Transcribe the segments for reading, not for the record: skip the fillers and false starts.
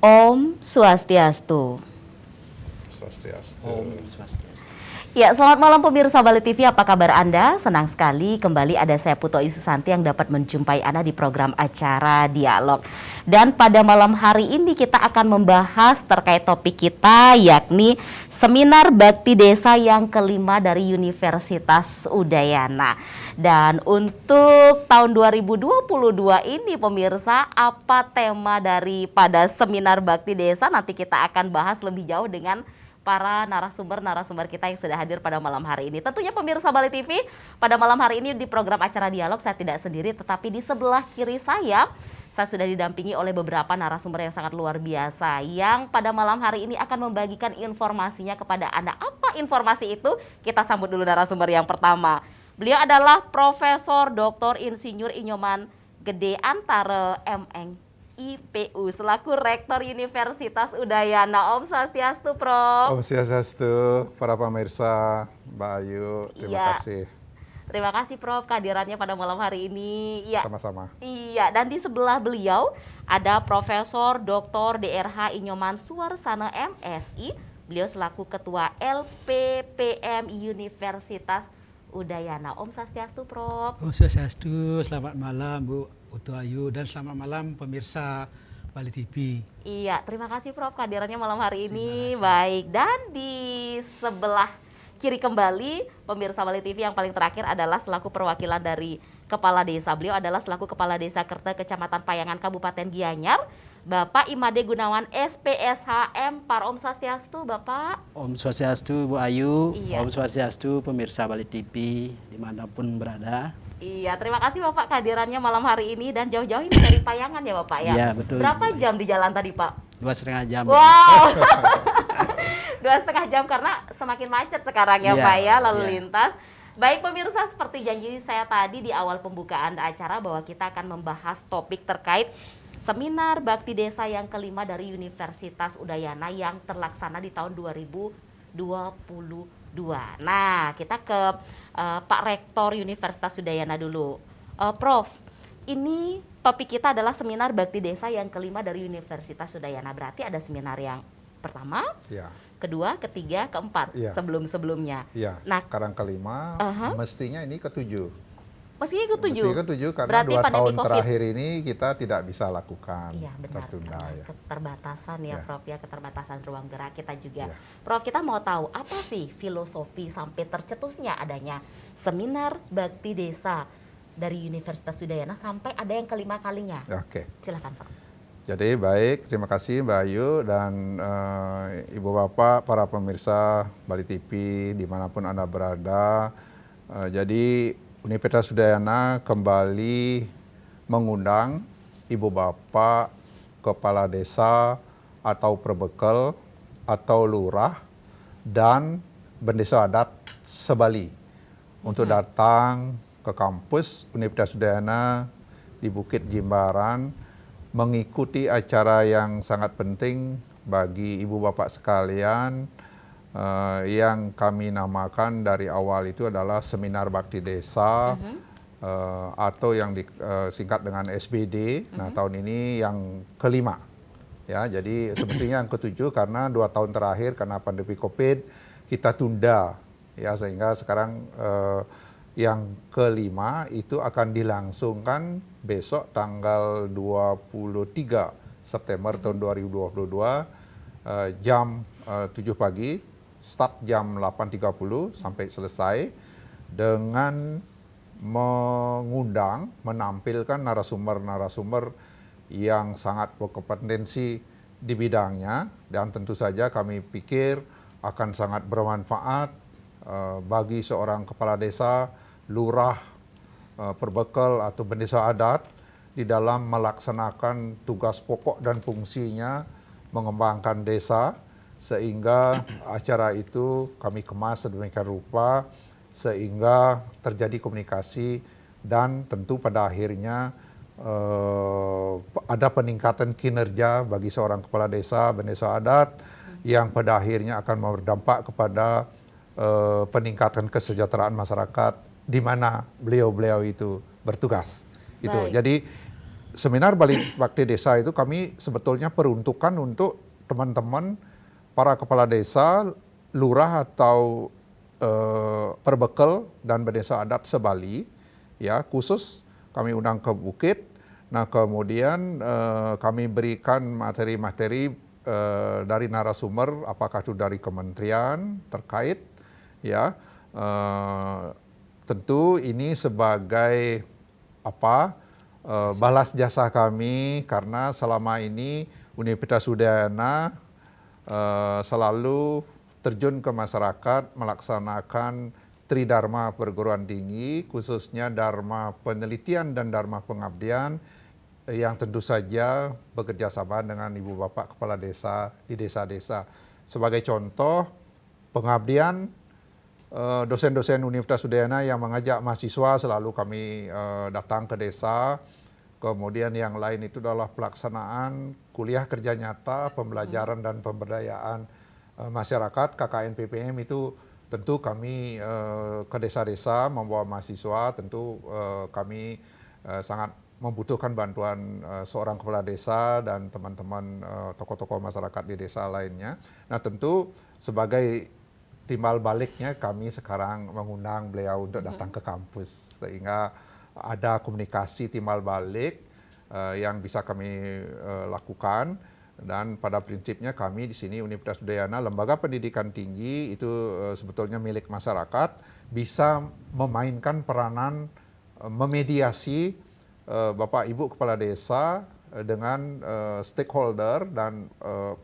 Om Swastiastu. Swastiastu. Om Swastiastu. Ya, selamat malam pemirsa Bali TV, apa kabar Anda? Senang sekali kembali ada saya Puto Isusanti yang dapat menjumpai Anda di program acara Dialog. Dan pada malam hari ini kita akan membahas terkait topik kita, yakni Seminar Bakti Desa yang kelima dari Universitas Udayana. Dan untuk tahun 2022 ini pemirsa, apa tema daripada Seminar Bakti Desa? Nanti kita akan bahas lebih jauh dengan para narasumber kita yang sudah hadir pada malam hari ini. Tentunya pemirsa Bali TV, pada malam hari ini di program acara Dialog saya tidak sendiri, tetapi di sebelah kiri saya sudah didampingi oleh beberapa narasumber yang sangat luar biasa yang pada malam hari ini akan membagikan informasinya kepada Anda. Apa informasi itu? Kita sambut dulu narasumber yang pertama. Beliau adalah Profesor Dr. Insinyur Inyoman Gede Antara MN IPU selaku Rektor Universitas Udayana. Om Swastiastu, Prof. Om Swastiastu, para pemirsa, Mbak Ayu, terima kasih. Terima kasih, Prof, kehadirannya pada malam hari ini. Ya. Sama-sama. Iya, dan di sebelah beliau ada Profesor Dr. DRH Inyoman Suarsana MSI. Beliau selaku Ketua LPPM Universitas Udayana. Om Swastiastu, Prof. Om Swastiastu, selamat malam Bu Putu Ayu dan selamat malam pemirsa Bali TV. Iya, terima kasih Prof kehadirannya malam hari ini. Baik, dan di sebelah kiri kembali pemirsa Bali TV yang paling terakhir adalah selaku perwakilan dari Kepala Desa. Beliau adalah selaku Kepala Desa Kerta Kecamatan Payangan Kabupaten Gianyar, Bapak Imade Gunawan SPSHM Par. Om Swastiastu, Bapak. Om Swastiastu, Bu Ayu. Iya. Om Swastiastu, pemirsa Bali TV dimanapun berada. Iya, terima kasih Bapak kehadirannya malam hari ini dan jauh-jauh ini dari Payangan ya Bapak ya? Iya, betul. Berapa jam di jalan tadi Pak? 2,5 jam. Wow, 2,5 jam karena semakin macet sekarang ya Iya, Pak ya lalu iya. lintas. Baik pemirsa, seperti janji saya tadi di awal pembukaan acara bahwa kita akan membahas topik terkait Seminar Bakti Desa yang kelima dari Universitas Udayana yang terlaksana di tahun 2022. Nah, kita ke Pak Rektor Universitas Udayana dulu. Prof, ini topik kita adalah Seminar Bakti Desa yang kelima dari Universitas Udayana. Berarti ada seminar yang pertama, Ya. kedua, ketiga, keempat, Iya. sebelum-sebelumnya. Ya, Nah, sekarang kelima, mestinya ini ketujuh. mestinya ketujuh. Mestinya ketujuh karena Berarti 2 pandemi tahun COVID. terakhir ini kita tidak bisa lakukan. Iya benar, Tertunda karena ya. keterbatasan ya Ya. Prof ya, keterbatasan ruang gerak kita juga. Ya. Prof, kita mau tahu apa sih filosofi sampai tercetusnya adanya Seminar Bakti Desa dari Universitas Udayana sampai ada yang kelima kalinya. Ya, Oke. Silakan Prof. Jadi baik, terima kasih Mbak Ayu dan Ibu Bapak, para pemirsa Bali TV dimanapun Anda berada. Jadi Universitas Udayana kembali mengundang Ibu Bapak, Kepala Desa atau Perbekal atau Lurah dan Bendesa Adat se-Bali untuk datang ke kampus Universitas Udayana di Bukit Jimbaran mengikuti acara yang sangat penting bagi Ibu Bapak sekalian yang kami namakan dari awal itu adalah Seminar Bakti Desa atau yang disingkat dengan SBD. Nah, tahun ini yang kelima. Ya, jadi semestinya yang ketujuh karena 2 tahun terakhir karena pandemi COVID kita tunda. Ya, sehingga sekarang yang kelima itu akan dilangsungkan besok tanggal 23 September tahun 2022 jam 7 pagi. Start jam 8.30 sampai selesai dengan mengundang, menampilkan narasumber-narasumber yang sangat berkompetensi di bidangnya dan tentu saja kami pikir akan sangat bermanfaat bagi seorang kepala desa, lurah, perbekal atau bendesa adat di dalam melaksanakan tugas pokok dan fungsinya mengembangkan desa. Sehingga acara itu kami kemas sedemikian rupa sehingga terjadi komunikasi dan tentu pada akhirnya ada peningkatan kinerja bagi seorang kepala desa, bendesa adat yang pada akhirnya akan berdampak kepada peningkatan kesejahteraan masyarakat di mana beliau-beliau itu bertugas. Itu. Baik. Jadi seminar bakti desa itu kami sebetulnya peruntukan untuk teman-teman para kepala desa, lurah atau perbekel dan berdesa adat se-Bali, ya khusus kami undang ke Bukit. Nah kemudian kami berikan materi-materi dari narasumber, apakah itu dari kementerian terkait, ya tentu ini sebagai balas jasa kami karena selama ini Universitas Udayana selalu terjun ke masyarakat melaksanakan Tridharma perguruan tinggi, khususnya Dharma penelitian dan Dharma pengabdian yang tentu saja bekerja sama dengan Ibu Bapak Kepala Desa di desa-desa. Sebagai contoh, pengabdian dosen-dosen Universitas Udayana yang mengajak mahasiswa selalu kami datang ke desa. Kemudian yang lain itu adalah pelaksanaan kuliah kerja nyata, pembelajaran dan pemberdayaan masyarakat, KKN PPM itu tentu kami ke desa-desa membawa mahasiswa, tentu kami sangat membutuhkan bantuan seorang kepala desa dan teman-teman tokoh-tokoh masyarakat di desa lainnya. Nah tentu sebagai timbal baliknya kami sekarang mengundang beliau untuk datang ke kampus sehingga ada komunikasi timbal balik yang bisa kami lakukan. Dan pada prinsipnya kami di sini Universitas Udayana, lembaga pendidikan tinggi itu sebetulnya milik masyarakat, bisa memainkan peranan memediasi Bapak Ibu Kepala Desa dengan stakeholder dan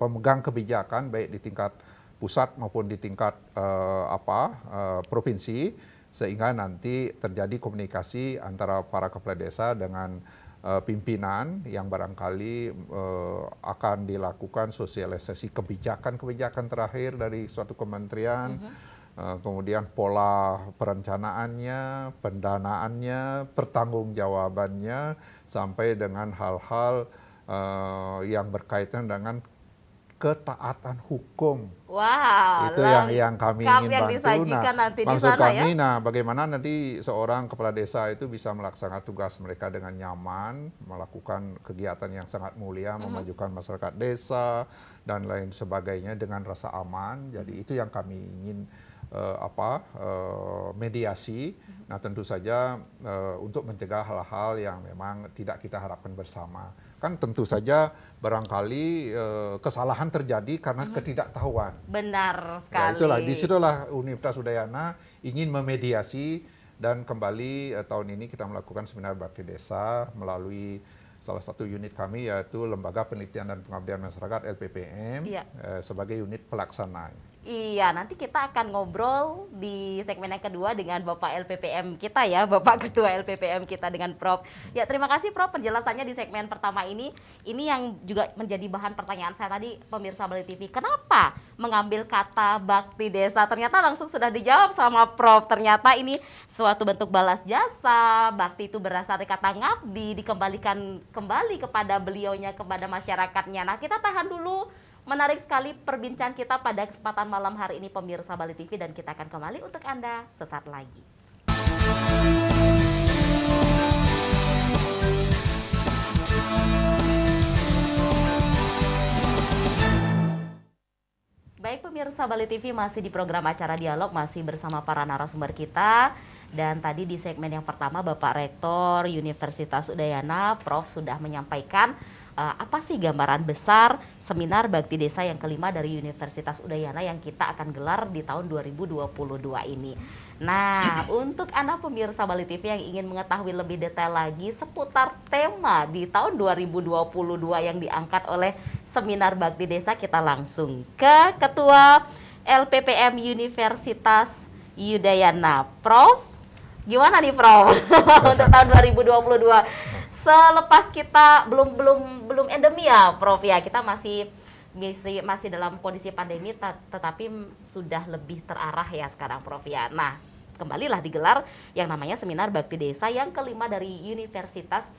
pemegang kebijakan baik di tingkat pusat maupun di tingkat provinsi, sehingga nanti terjadi komunikasi antara para kepala desa dengan pimpinan yang barangkali akan dilakukan sosialisasi kebijakan-kebijakan terakhir dari suatu kementerian, kemudian pola perencanaannya, pendanaannya, pertanggungjawabannya, sampai dengan hal-hal yang berkaitan dengan ketaatan hukum. Wow, Itu yang kami ingin yang bantu. disajikan Nah, nanti di maksud sana kami, ya. nah bagaimana nanti seorang kepala desa itu bisa melaksanakan tugas mereka dengan nyaman, melakukan kegiatan yang sangat mulia, memajukan masyarakat desa dan lain sebagainya dengan rasa aman. Jadi itu yang kami ingin mediasi. Nah tentu saja untuk mencegah hal-hal yang memang tidak kita harapkan bersama. Kan tentu saja barangkali kesalahan terjadi karena ketidaktahuan. Benar Ya, sekali. itulah, disitulah Universitas Udayana ingin memediasi dan kembali tahun ini kita melakukan seminar bakti desa melalui salah satu unit kami yaitu Lembaga Penelitian dan Pengabdian Masyarakat LPPM sebagai unit pelaksana. Iya, nanti kita akan ngobrol di segmen yang kedua dengan Bapak LPPM kita ya, Bapak Ketua LPPM kita dengan Prof. Ya, terima kasih Prof penjelasannya di segmen pertama ini. Ini yang juga menjadi bahan pertanyaan saya tadi, pemirsa Bali TV. Kenapa mengambil kata bakti desa? Ternyata langsung sudah dijawab sama Prof. Ternyata ini suatu bentuk balas jasa. Bakti itu berasal dari kata ngabdi, dikembalikan kembali kepada beliaunya, kepada masyarakatnya. Nah, kita tahan dulu. Menarik sekali perbincangan kita pada kesempatan malam hari ini pemirsa Bali TV, dan kita akan kembali untuk Anda sesaat lagi. Baik pemirsa Bali TV, masih di program acara dialog, masih bersama para narasumber kita. Dan tadi di segmen yang pertama Bapak Rektor Universitas Udayana, Prof sudah menyampaikan apa sih gambaran besar seminar bakti desa yang kelima dari Universitas Udayana yang kita akan gelar di tahun 2022 ini. Nah, untuk Anda pemirsa Bali TV yang ingin mengetahui lebih detail lagi seputar tema di tahun 2022 yang diangkat oleh seminar bakti desa, kita langsung ke Ketua LPPM Universitas Udayana, Prof. Gimana nih Prof untuk tahun 2022? Selepas kita belum endemi ya Prof ya, kita masih dalam kondisi pandemi, tetapi sudah lebih terarah ya sekarang Prof ya. Nah, kembalilah digelar yang namanya seminar bakti desa yang kelima dari Universitas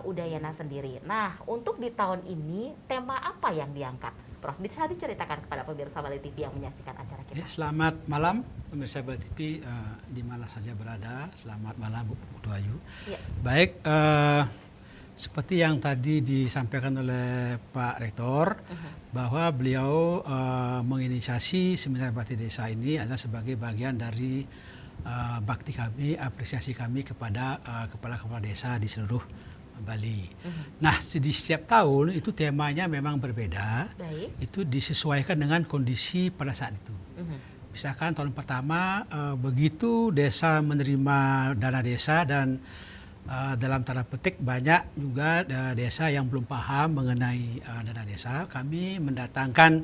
Udayana sendiri. Nah, untuk di tahun ini tema apa yang diangkat Prof. Bisa diceritakan kepada pemirsa Bali TV yang menyaksikan acara kita. Ya, selamat malam pemirsa Bali TV di mana saja berada. Selamat malam Bu Putu Ayu. Ya. Baik, seperti yang tadi disampaikan oleh Pak Rektor, bahwa beliau menginisiasi seminar bakti desa ini adalah sebagai bagian dari bakti kami, apresiasi kami kepada kepala-kepala desa di seluruh Bali. Nah, di setiap tahun itu temanya memang berbeda. Baik. Itu disesuaikan dengan kondisi pada saat itu. Misalkan tahun pertama begitu desa menerima dana desa dan dalam tanda petik banyak juga desa yang belum paham mengenai dana desa, kami mendatangkan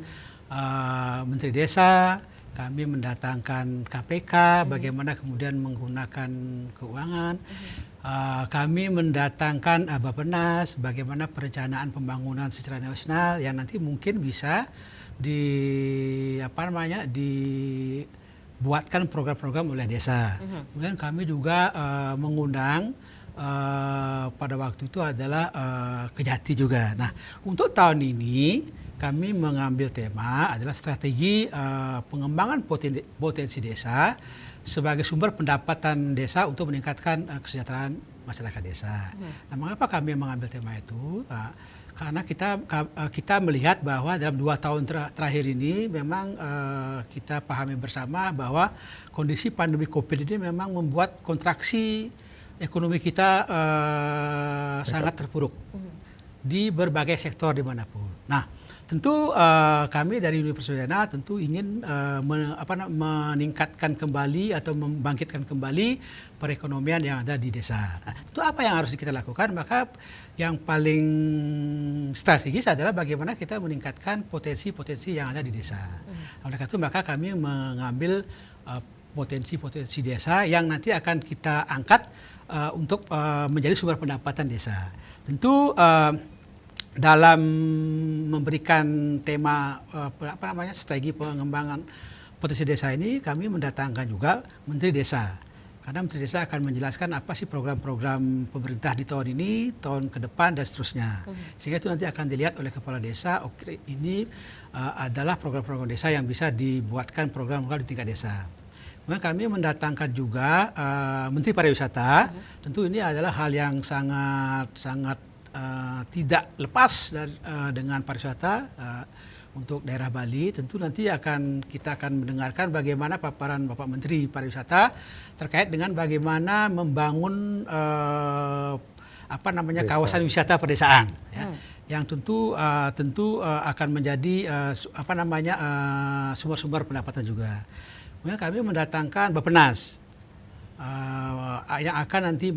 Menteri Desa, kami mendatangkan KPK, bagaimana kemudian menggunakan keuangan. Kami mendatangkan Bappenas, bagaimana perencanaan pembangunan secara nasional yang nanti mungkin bisa dibuatkan program-program oleh desa. Kemudian kami juga mengundang pada waktu itu adalah Kejati juga. Nah, untuk tahun ini kami mengambil tema adalah strategi pengembangan potensi desa sebagai sumber pendapatan desa untuk meningkatkan kesejahteraan masyarakat desa. Nah, mengapa kami mengambil tema itu? Karena kita melihat bahwa dalam 2 tahun terakhir ini memang kita pahami bersama bahwa kondisi pandemi COVID ini memang membuat kontraksi ekonomi kita sangat terpuruk di berbagai sektor dimanapun. Nah, tentu kami dari Universitas Udayana tentu ingin meningkatkan kembali atau membangkitkan kembali perekonomian yang ada di desa. Nah, itu apa yang harus kita lakukan? Maka yang paling strategis adalah bagaimana kita meningkatkan potensi-potensi yang ada di desa. Oleh karena itu maka kami mengambil potensi-potensi desa yang nanti akan kita angkat untuk menjadi sumber pendapatan desa. Tentu dalam memberikan tema strategi pengembangan potensi desa ini, kami mendatangkan juga Menteri Desa. Karena Menteri Desa akan menjelaskan apa sih program-program pemerintah di tahun ini, tahun ke depan dan seterusnya. Sehingga itu nanti akan dilihat oleh kepala desa, oke, ini adalah program-program desa yang bisa dibuatkan program di tingkat desa. Kemudian kami mendatangkan juga Menteri Pariwisata. Tentu ini adalah hal yang sangat tidak lepas dengan pariwisata untuk daerah Bali. Tentu nanti kita akan mendengarkan bagaimana paparan Bapak Menteri Pariwisata terkait dengan bagaimana membangun kawasan wisata pedesaan, ya, yang tentu akan menjadi sumber-sumber pendapatan juga. Kemudian kami mendatangkan Bappenas yang akan nanti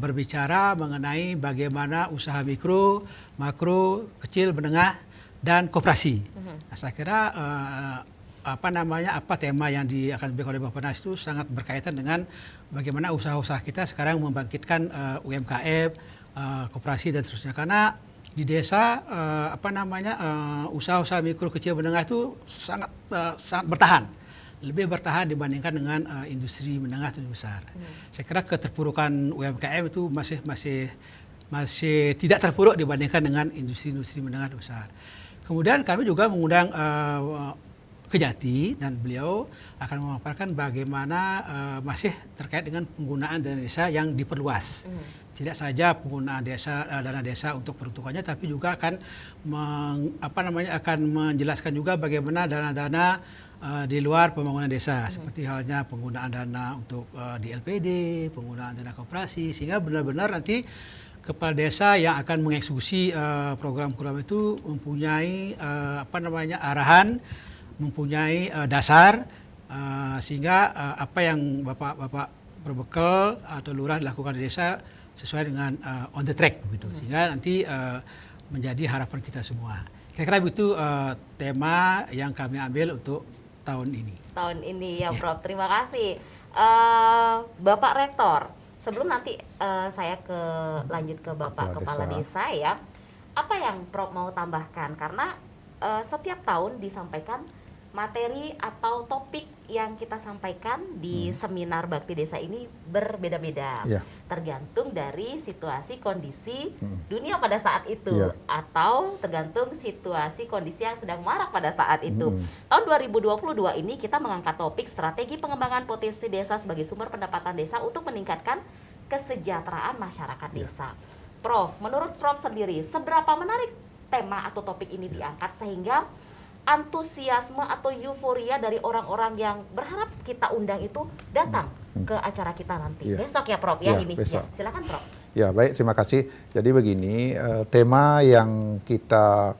berbicara mengenai bagaimana usaha mikro, makro, kecil, menengah, dan koperasi. Nah, saya kira apa tema yang akan diberikan oleh Bappenas itu sangat berkaitan dengan bagaimana usaha-usaha kita sekarang membangkitkan UMKM, koperasi dan seterusnya. Karena di desa usaha-usaha mikro, kecil, menengah itu sangat bertahan. Lebih bertahan dibandingkan dengan industri menengah dan besar. Saya kira keterpurukan UMKM itu masih tidak terpuruk dibandingkan dengan industri-industri menengah dan besar. Kemudian kami juga mengundang Kejati dan beliau akan memaparkan bagaimana masih terkait dengan penggunaan dana desa yang diperluas. Tidak saja penggunaan dana desa untuk peruntukannya, tapi juga akan menjelaskan juga bagaimana dana-dana di luar pembangunan desa, seperti halnya penggunaan dana untuk di LPD, penggunaan dana koperasi, sehingga benar-benar nanti kepala desa yang akan mengeksekusi program-program itu mempunyai arahan, mempunyai dasar, sehingga apa yang Bapak berbekal atau lurah dilakukan di desa sesuai dengan on the track begitu, sehingga nanti menjadi harapan kita semua. Kira-kira itu tema yang kami ambil untuk tahun ini. Tahun ini ya, Prof. Terima kasih. Bapak Rektor, sebelum nanti saya lanjut ke Bapak Kepala Desa ya, apa yang Prof mau tambahkan? Karena setiap tahun disampaikan materi atau topik yang kita sampaikan di seminar Bakti Desa ini berbeda-beda, tergantung dari situasi kondisi dunia pada saat itu, atau tergantung situasi kondisi yang sedang marak pada saat itu. Tahun 2022 ini kita mengangkat topik strategi pengembangan potensi desa sebagai sumber pendapatan desa untuk meningkatkan kesejahteraan masyarakat desa. Prof, menurut Prof sendiri, seberapa menarik tema atau topik ini diangkat sehingga antusiasme atau euforia dari orang-orang yang berharap kita undang itu datang ke acara kita nanti besok ya Prof ya ini. Ya, silakan Prof. Ya baik, terima kasih. Jadi begini, tema yang kita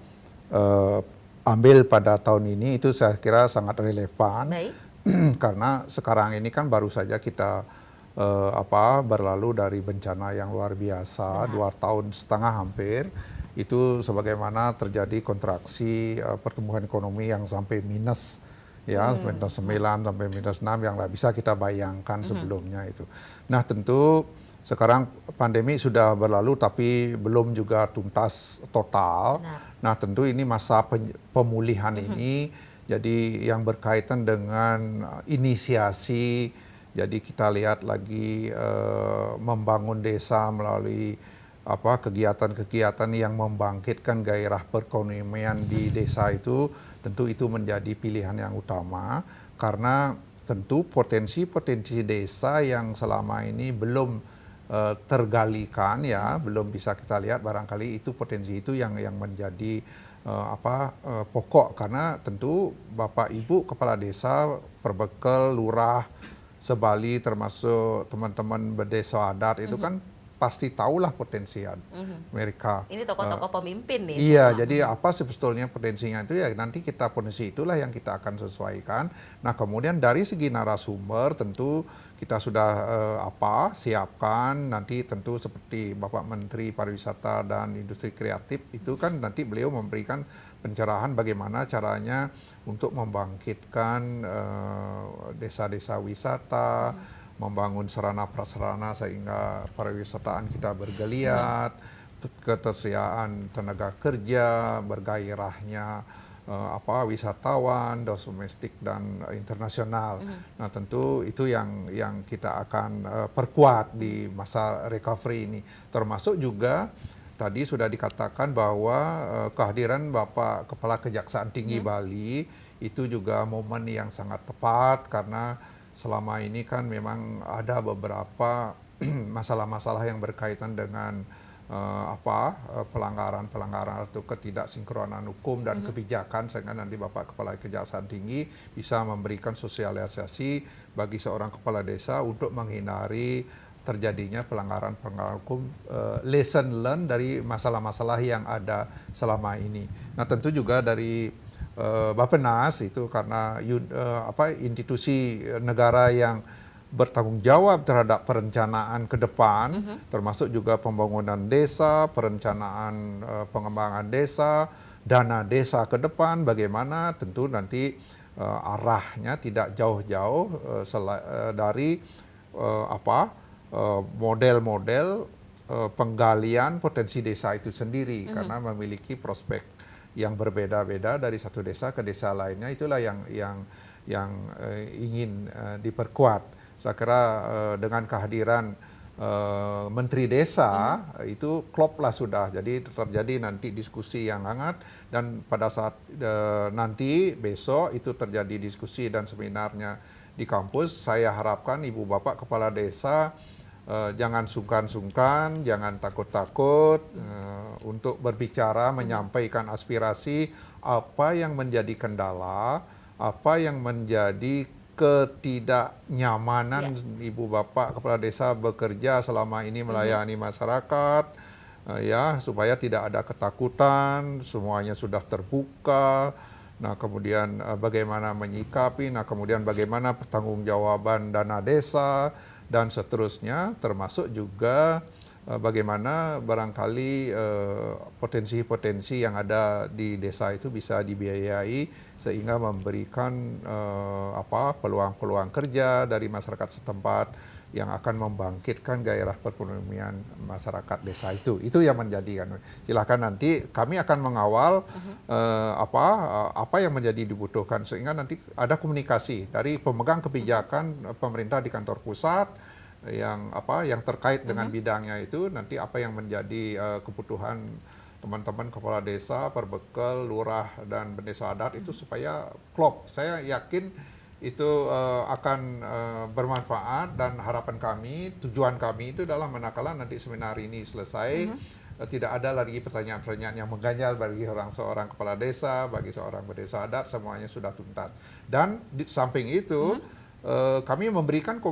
ambil pada tahun ini itu saya kira sangat relevan. Karena sekarang ini kan baru saja kita berlalu dari bencana yang luar biasa, 2,5 tahun hampir. Itu sebagaimana terjadi kontraksi pertumbuhan ekonomi yang sampai minus minus 9 sampai minus 6 yang nggak bisa kita bayangkan sebelumnya itu. Nah tentu sekarang pandemi sudah berlalu tapi belum juga tuntas total. Nah tentu ini masa pemulihan ini jadi yang berkaitan dengan inisiasi. Jadi kita lihat lagi membangun desa melalui kegiatan-kegiatan yang membangkitkan gairah perekonomian di desa itu, tentu itu menjadi pilihan yang utama karena tentu potensi-potensi desa yang selama ini belum tergalikan belum bisa kita lihat, barangkali itu potensi itu yang menjadi pokok karena tentu Bapak Ibu kepala desa, Perbekel, lurah, sebali termasuk teman-teman berdesa adat itu kan pasti tahulah potensi mereka. Ini tokoh-tokoh pemimpin nih. Iya, jadi apa sebetulnya potensinya itu nanti potensi itulah yang kita akan sesuaikan. Nah kemudian dari segi narasumber tentu kita sudah siapkan nanti tentu seperti Bapak Menteri Pariwisata dan Industri Kreatif itu kan nanti beliau memberikan pencerahan bagaimana caranya untuk membangkitkan desa-desa wisata, membangun sarana prasarana sehingga pariwisataan kita bergeliat, ketersediaan tenaga kerja, bergairahnya wisatawan, domestik dan internasional. Nah tentu itu yang kita akan perkuat di masa recovery ini. Termasuk juga tadi sudah dikatakan bahwa kehadiran Bapak Kepala Kejaksaan Tinggi Bali itu juga momen yang sangat tepat karena selama ini kan memang ada beberapa masalah-masalah yang berkaitan dengan pelanggaran-pelanggaran atau ketidaksinkronan hukum dan kebijakan sehingga nanti Bapak Kepala Kejaksaan Tinggi bisa memberikan sosialisasi bagi seorang kepala desa untuk menghindari terjadinya pelanggaran-pelanggaran hukum, lesson learned dari masalah-masalah yang ada selama ini. Nah tentu juga dari Bappenas itu karena institusi negara yang bertanggung jawab terhadap perencanaan ke depan, termasuk juga pembangunan desa, perencanaan pengembangan desa, dana desa ke depan, bagaimana tentu nanti arahnya tidak jauh-jauh dari model-model penggalian potensi desa itu sendiri karena memiliki prospek yang berbeda-beda dari satu desa ke desa lainnya. Itulah yang ingin diperkuat. Saya kira dengan kehadiran Menteri Desa itu klop lah sudah. Jadi terjadi nanti diskusi yang hangat dan pada saat nanti besok itu terjadi diskusi dan seminarnya di kampus. Saya harapkan Ibu Bapak Kepala Desa jangan sungkan-sungkan, jangan takut-takut untuk berbicara, menyampaikan aspirasi apa yang menjadi kendala, apa yang menjadi ketidaknyamanan Ibu Bapak Kepala Desa bekerja selama ini melayani masyarakat, supaya tidak ada ketakutan, semuanya sudah terbuka. Nah kemudian bagaimana menyikapi, nah kemudian bagaimana pertanggungjawaban dana desa, dan seterusnya termasuk juga bagaimana barangkali potensi-potensi yang ada di desa itu bisa dibiayai sehingga memberikan peluang-peluang kerja dari masyarakat setempat yang akan membangkitkan gairah perekonomian masyarakat desa itu. Itu yang menjadi kan. Silakan nanti kami akan mengawal apa yang menjadi dibutuhkan sehingga nanti ada komunikasi dari pemegang kebijakan pemerintah di kantor pusat yang terkait dengan bidangnya itu, nanti apa yang menjadi kebutuhan teman-teman kepala desa, perbekel, lurah dan bendesa adat itu supaya klop. Saya yakin itu akan bermanfaat dan harapan kami, tujuan kami itu adalah manakala nanti seminar ini selesai, tidak ada lagi pertanyaan-pertanyaan yang mengganjal bagi seorang kepala desa, bagi seorang bendesa adat, semuanya sudah tuntas. Dan di samping itu kami memberikan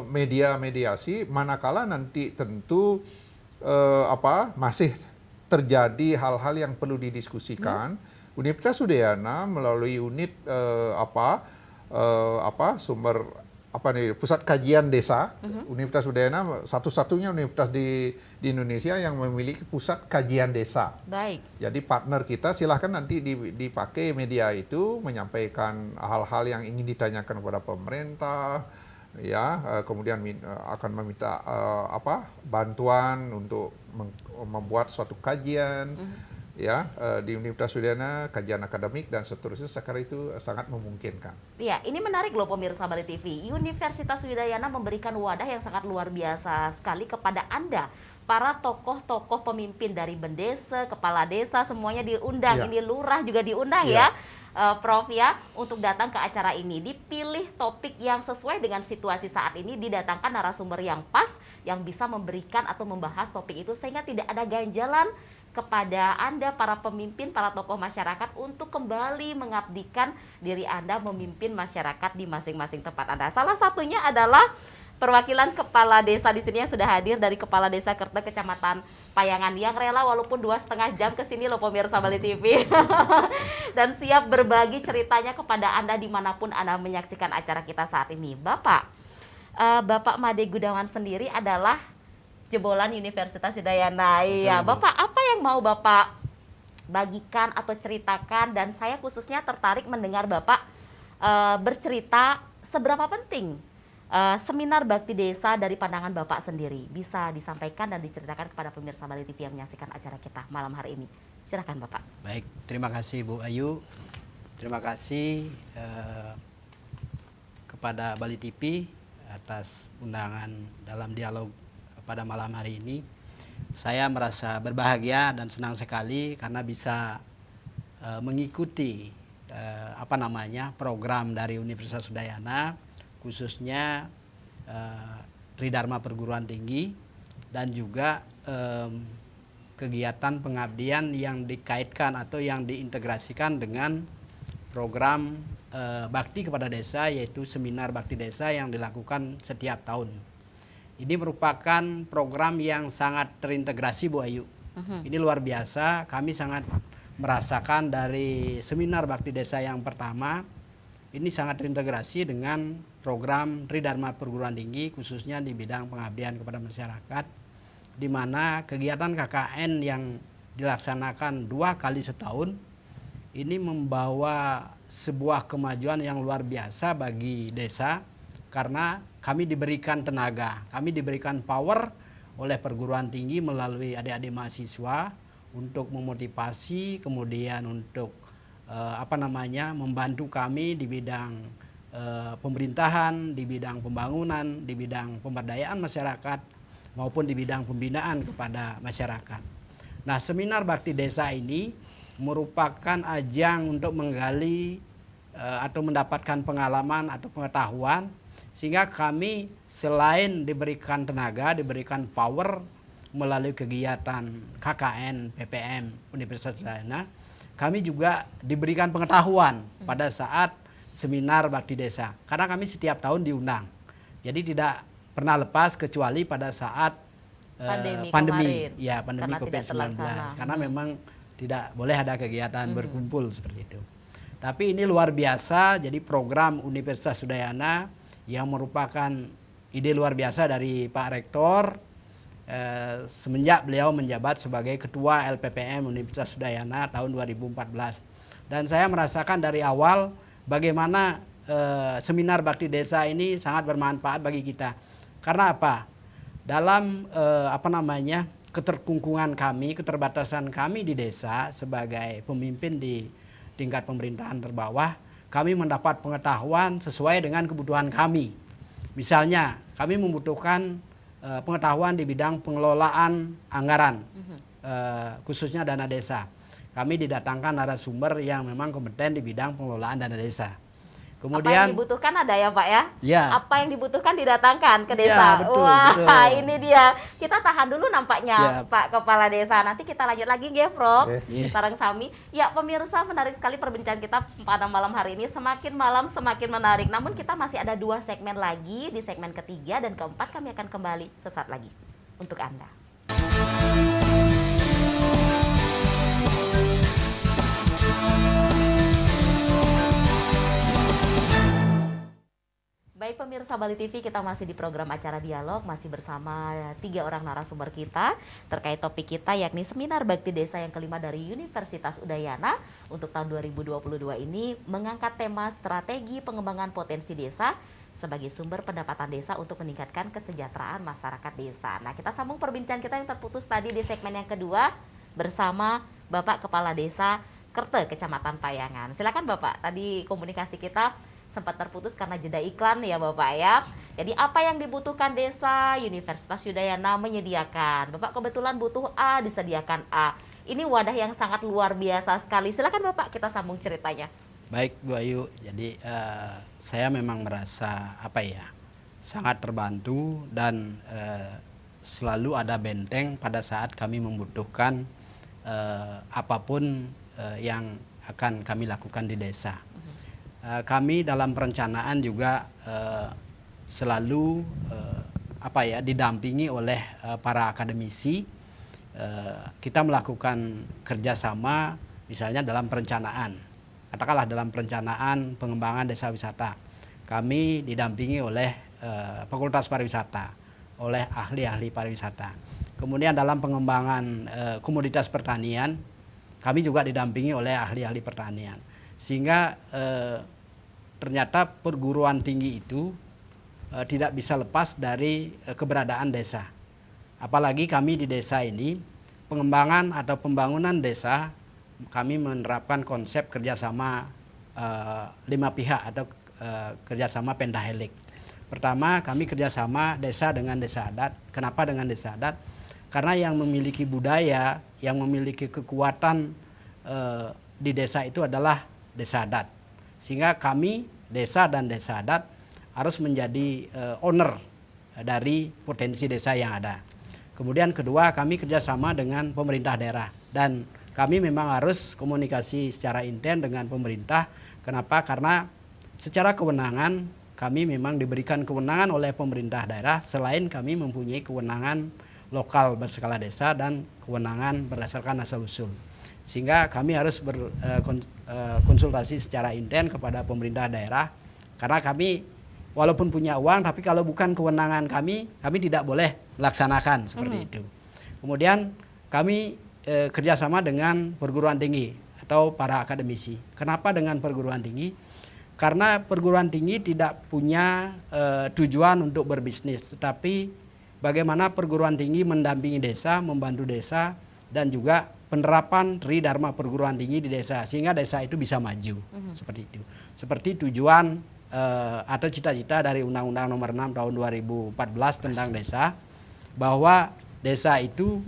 media mediasi manakala nanti tentu masih terjadi hal-hal yang perlu didiskusikan. Universitas Udayana melalui unit pusat kajian desa. Universitas Udayana satu-satunya universitas di Indonesia yang memiliki pusat kajian desa. Baik. Jadi partner kita silahkan nanti dipakai media itu menyampaikan hal-hal yang ingin ditanyakan kepada pemerintah, ya, kemudian akan meminta bantuan untuk membuat suatu kajian. Ya, di Universitas Udayana, kajian akademik dan seterusnya sekarang itu sangat memungkinkan. Iya, ini menarik loh pemirsa Bali TV. Universitas Udayana memberikan wadah yang sangat luar biasa sekali kepada Anda. Para tokoh-tokoh pemimpin dari bendesa, kepala desa, semuanya diundang. Ya. Ini lurah juga diundang ya. Prof ya, untuk datang ke acara ini. Dipilih topik yang sesuai dengan situasi saat ini, didatangkan narasumber yang pas, yang bisa memberikan atau membahas topik itu sehingga tidak ada ganjalan kepada Anda, para pemimpin, para tokoh masyarakat untuk kembali mengabdikan diri Anda memimpin masyarakat di masing-masing tempat Anda. Salah satunya adalah perwakilan kepala desa di sini yang sudah hadir dari Kepala Desa Kerte Kecamatan Payangan yang rela walaupun 2,5 jam ke sini loh pemirsa Bali TV dan siap berbagi ceritanya kepada Anda dimanapun Anda menyaksikan acara kita saat ini. Bapak Made Gudawan sendiri adalah jebolan Universitas Udayana. Iya, Bapak, apa yang mau Bapak bagikan atau ceritakan? Dan saya khususnya tertarik mendengar Bapak bercerita seberapa penting seminar bakti desa dari pandangan Bapak sendiri. Bisa disampaikan dan diceritakan kepada pemirsa Bali TV yang menyaksikan acara kita malam hari ini. Silakan Bapak. Baik, terima kasih Bu Ayu. Terima kasih kepada Bali TV atas undangan dalam dialog pada malam hari ini. Saya merasa berbahagia dan senang sekali karena bisa mengikuti program dari Universitas Udayana, khususnya Tridharma Perguruan Tinggi, dan juga kegiatan pengabdian yang dikaitkan atau yang diintegrasikan dengan program bakti kepada desa, yaitu seminar bakti desa yang dilakukan setiap tahun. Ini merupakan program yang sangat terintegrasi Bu Ayu. Ini luar biasa, kami sangat merasakan dari seminar bakti desa yang pertama, ini sangat terintegrasi dengan program Tridharma Perguruan Tinggi, khususnya di bidang pengabdian kepada masyarakat, di mana kegiatan KKN yang dilaksanakan 2 kali setahun, ini membawa sebuah kemajuan yang luar biasa bagi desa, karena kami diberikan tenaga, kami diberikan power oleh perguruan tinggi melalui adik-adik mahasiswa untuk memotivasi, kemudian untuk membantu kami di bidang pemerintahan, di bidang pembangunan, di bidang pemberdayaan masyarakat, maupun di bidang pembinaan kepada masyarakat. Nah, seminar bakti desa ini merupakan ajang untuk menggali atau mendapatkan pengalaman atau pengetahuan, sehingga kami selain diberikan tenaga, diberikan power melalui kegiatan KKN PPM Universitas Udayana, kami juga diberikan pengetahuan pada saat seminar bakti desa. Karena kami setiap tahun diundang, jadi tidak pernah lepas kecuali pada saat pandemi COVID-19. Karena memang tidak boleh ada kegiatan berkumpul seperti itu. Tapi ini luar biasa, jadi program Universitas Udayana yang merupakan ide luar biasa dari Pak Rektor, semenjak beliau menjabat sebagai Ketua LPPM Universitas Udayana tahun 2014. Dan saya merasakan dari awal bagaimana seminar bakti desa ini sangat bermanfaat bagi kita. Karena apa? Dalam keterkungkungan kami, keterbatasan kami di desa sebagai pemimpin di tingkat pemerintahan terbawah, kami mendapat pengetahuan sesuai dengan kebutuhan kami. Misalnya, kami membutuhkan pengetahuan di bidang pengelolaan anggaran, khususnya dana desa. Kami didatangkan narasumber yang memang kompeten di bidang pengelolaan dana desa. Kemudian, apa yang dibutuhkan ada ya Pak ya? Ya. Apa yang dibutuhkan didatangkan ke desa. Ya, betul, Wah, betul. ini dia. Kita tahan dulu nampaknya Siap. Pak Kepala Desa. Nanti kita lanjut lagi nggih, Prof. Oke. Sareng sami. Ya, pemirsa, menarik sekali perbincangan kita pada malam hari ini. Semakin malam semakin menarik. Namun kita masih ada 2 segmen lagi. Di segmen ketiga dan keempat kami akan kembali sesaat lagi untuk Anda. Baik pemirsa Bali TV, kita masih di program acara dialog, masih bersama 3 orang narasumber kita terkait topik kita yakni Seminar Bakti Desa yang kelima dari Universitas Udayana untuk tahun 2022 ini mengangkat tema strategi pengembangan potensi desa sebagai sumber pendapatan desa untuk meningkatkan kesejahteraan masyarakat desa. Nah, kita sambung perbincangan kita yang terputus tadi di segmen yang kedua bersama Bapak Kepala Desa Kerte, Kecamatan Payangan. Silakan Bapak, tadi komunikasi kita sempat terputus karena jeda iklan ya Bapak ya. Jadi apa yang dibutuhkan desa, Universitas Udayana menyediakan. Bapak kebetulan butuh A, disediakan A. Ini wadah yang sangat luar biasa sekali. Silakan Bapak, kita sambung ceritanya. Baik Bu Ayu, jadi saya memang merasa sangat terbantu dan selalu ada benteng pada saat kami membutuhkan apapun yang akan kami lakukan di desa. Kami dalam perencanaan juga selalu didampingi oleh para akademisi. Kita melakukan kerjasama misalnya dalam perencanaan, katakanlah dalam perencanaan pengembangan desa wisata. Kami didampingi oleh Fakultas Pariwisata, oleh ahli-ahli pariwisata. Kemudian dalam pengembangan komoditas pertanian, kami juga didampingi oleh ahli-ahli pertanian. Sehingga ternyata perguruan tinggi itu tidak bisa lepas dari keberadaan desa. Apalagi kami di desa ini, pengembangan atau pembangunan desa, kami menerapkan konsep kerjasama 5 pihak atau kerjasama pentahelik. Pertama, kami kerjasama desa dengan desa adat. Kenapa dengan desa adat? Karena yang memiliki budaya, yang memiliki kekuatan di desa itu adalah desa adat. Sehingga kami, desa dan desa adat, harus menjadi owner dari potensi desa yang ada. Kemudian kedua, kami kerjasama dengan pemerintah daerah. Dan kami memang harus komunikasi secara intens dengan pemerintah. Kenapa? Karena secara kewenangan, kami memang diberikan kewenangan oleh pemerintah daerah, selain kami mempunyai kewenangan lokal berskala desa dan kewenangan berdasarkan asal-usul. Sehingga kami harus berkonsultasi secara intens kepada pemerintah daerah, karena kami walaupun punya uang, tapi kalau bukan kewenangan kami tidak boleh melaksanakan seperti itu. Kemudian kami kerjasama dengan perguruan tinggi atau para akademisi. Kenapa dengan perguruan tinggi? Karena perguruan tinggi tidak punya tujuan untuk berbisnis, tetapi bagaimana perguruan tinggi mendampingi desa, membantu desa, dan juga penerapan Tridharma perguruan tinggi di desa sehingga desa itu bisa maju. Seperti itu. Seperti tujuan atau cita-cita dari Undang-Undang Nomor 6 Tahun 2014 tentang desa, bahwa desa itu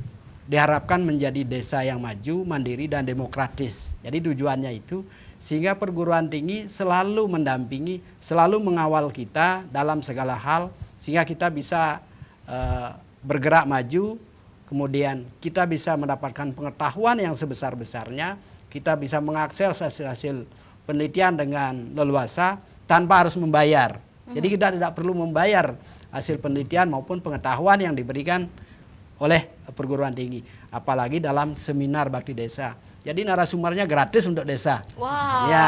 diharapkan menjadi desa yang maju, mandiri, dan demokratis. Jadi tujuannya itu sehingga perguruan tinggi selalu mendampingi, selalu mengawal kita dalam segala hal sehingga kita bisa bergerak maju. Kemudian kita bisa mendapatkan pengetahuan yang sebesar-besarnya, kita bisa mengakses hasil-hasil penelitian dengan leluasa tanpa harus membayar. Jadi kita tidak perlu membayar hasil penelitian maupun pengetahuan yang diberikan oleh perguruan tinggi, apalagi dalam seminar bakti desa. Jadi narasumbernya gratis untuk desa. Wow. Ya.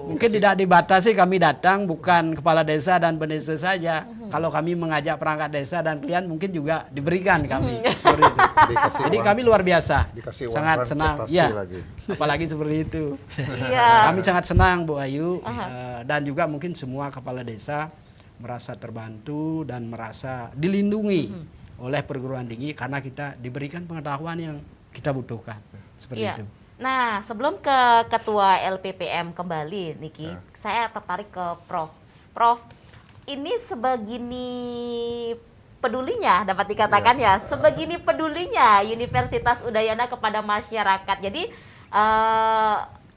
Mungkin tidak dibatasi, kami datang bukan kepala desa dan pendesa saja. Kalau kami mengajak perangkat desa dan klien mungkin juga diberikan kami. Seperti itu. Jadi kami luar biasa. Sangat senang. Ya. Lagi. Apalagi seperti itu. Iya. Kami sangat senang Bu Ayu, dan juga mungkin semua kepala desa merasa terbantu dan merasa dilindungi oleh perguruan tinggi karena kita diberikan pengetahuan yang kita butuhkan. Seperti Iya. itu. Nah, sebelum ke Ketua LPPM kembali, Niki, saya tertarik ke Prof. Prof, ini sebegini pedulinya, dapat dikatakan ya, sebegini pedulinya Universitas Udayana kepada masyarakat. Jadi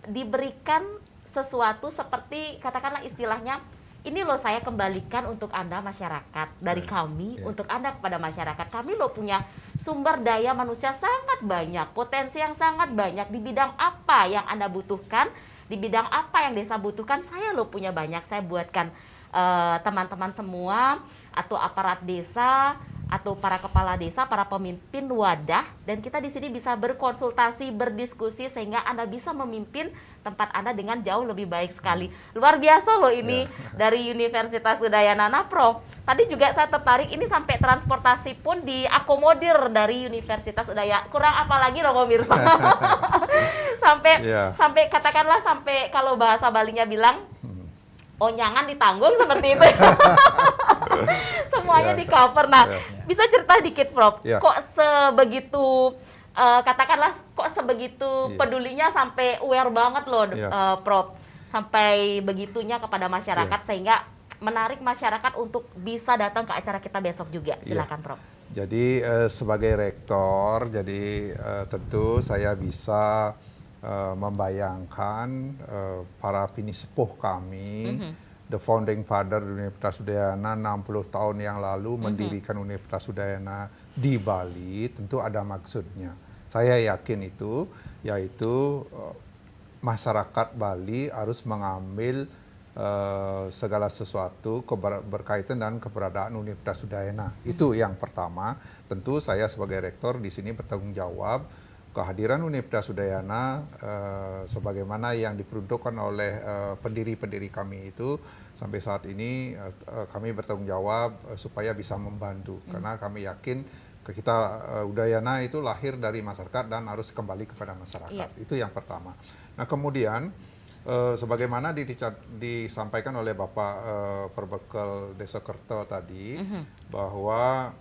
diberikan sesuatu seperti, katakanlah istilahnya, ini loh saya kembalikan untuk Anda masyarakat, dari kami untuk Anda kepada masyarakat. Kami loh punya sumber daya manusia sangat banyak, potensi yang sangat banyak. Di bidang apa yang Anda butuhkan, di bidang apa yang desa butuhkan, saya loh punya banyak. Saya buatkan teman-teman semua atau aparat desa atau para kepala desa, para pemimpin wadah, dan kita di sini bisa berkonsultasi, berdiskusi sehingga Anda bisa memimpin tempat Anda dengan jauh lebih baik sekali. Luar biasa loh ini dari Universitas Udayana. Nah, Prof, tadi juga saya tertarik ini sampai transportasi pun diakomodir dari Universitas Udayana. Kurang apa lagi loh pemirsa. sampai katakanlah sampai kalau bahasa Balinya bilang onyangan ditanggung seperti itu. Semuanya di cover. Nah, bisa cerita dikit Prof, kok sebegitu katakanlah kok sebegitu pedulinya sampai aware banget loh Prof, sampai begitunya kepada masyarakat sehingga menarik masyarakat untuk bisa datang ke acara kita besok juga. Silakan Prof. Jadi sebagai rektor, jadi tentu saya bisa membayangkan para pinisepuh kami, the founding father Universitas Udayana 60 tahun yang lalu mendirikan Universitas Udayana di Bali, tentu ada maksudnya. Saya yakin itu, yaitu masyarakat Bali harus mengambil segala sesuatu berkaitan dengan keberadaan Universitas Udayana. Itu yang pertama. Tentu saya sebagai rektor di sini bertanggung jawab kehadiran Universitas Udayana sebagaimana yang diperuntukkan oleh pendiri-pendiri kami itu sampai saat ini kami bertanggung jawab supaya bisa membantu karena kami yakin kita Udayana itu lahir dari masyarakat dan harus kembali kepada masyarakat. Itu yang pertama. Nah, kemudian sebagaimana disampaikan oleh Bapak Perbekal Desa Kerto tadi bahwa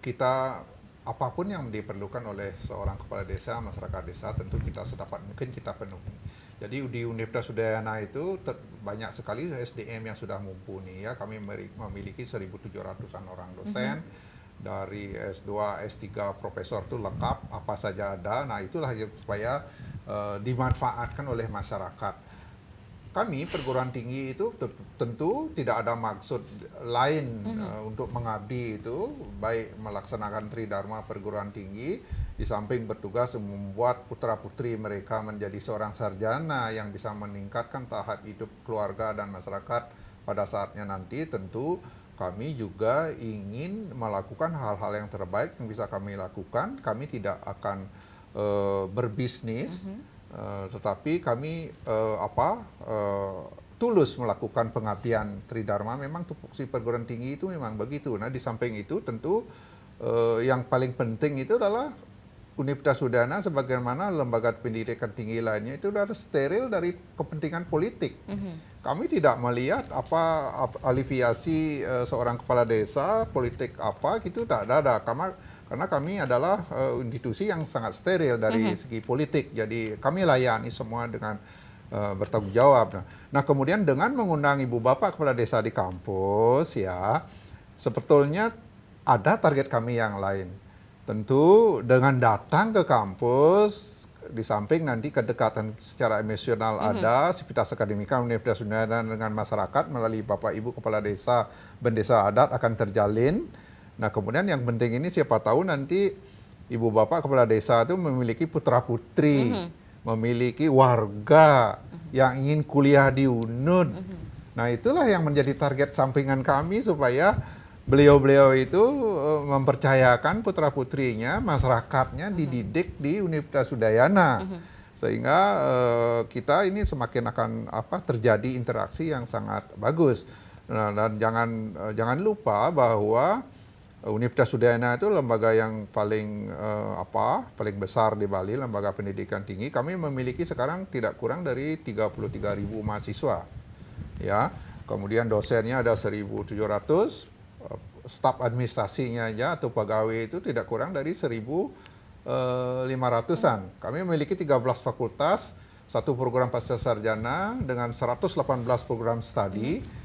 kita apapun yang diperlukan oleh seorang kepala desa, masyarakat desa, tentu kita sedapat mungkin kita penuhi. Jadi di Universitas Udayana itu banyak sekali SDM yang sudah mumpuni ya. Kami memiliki 1.700-an orang dosen, dari S2, S3, profesor itu lengkap, apa saja ada. Nah, itulah supaya dimanfaatkan oleh masyarakat. Kami perguruan tinggi itu tentu tidak ada maksud lain untuk mengabdi itu, baik melaksanakan tridharma perguruan tinggi, di samping bertugas membuat putra-putri mereka menjadi seorang sarjana yang bisa meningkatkan tahap hidup keluarga dan masyarakat pada saatnya nanti. Tentu kami juga ingin melakukan hal-hal yang terbaik yang bisa kami lakukan. Kami tidak akan berbisnis, tetapi kami tulus melakukan pengabdian tridharma. Memang tupoksi perguruan tinggi itu memang begitu. Nah, di samping itu tentu yang paling penting itu adalah Universitas Udayana sebagaimana lembaga pendidikan tinggi lainnya itu sudah steril dari kepentingan politik. Kami tidak melihat apa aliviasi seorang kepala desa, politik apa gitu, tidak ada. Karena kami adalah institusi yang sangat steril dari segi politik. Jadi kami layani semua dengan bertanggung jawab. Nah, kemudian dengan mengundang ibu bapak kepala desa di kampus ya, sebetulnya ada target kami yang lain. Tentu dengan datang ke kampus, di samping nanti kedekatan secara emosional ada, sivitas akademika Universitas Udayana dengan masyarakat melalui Bapak Ibu Kepala Desa, Bendesa Adat akan terjalin. Nah, kemudian yang penting ini siapa tahu nanti Ibu Bapak Kepala Desa itu memiliki putra-putri, memiliki warga yang ingin kuliah di UNUD. Nah, itulah yang menjadi target sampingan kami supaya beliau-beliau itu mempercayakan putra-putrinya, masyarakatnya dididik di Universitas Udayana. Sehingga kita ini semakin akan terjadi interaksi yang sangat bagus. Nah, dan jangan lupa bahwa Universitas Udayana itu lembaga yang paling besar di Bali, lembaga pendidikan tinggi. Kami memiliki sekarang tidak kurang dari 33.000 mahasiswa. Ya. Kemudian dosennya ada 1.700, staf administrasinya aja atau pegawai itu tidak kurang dari 1.500-an. Kami memiliki 13 fakultas, satu program pasca sarjana dengan 118 program studi.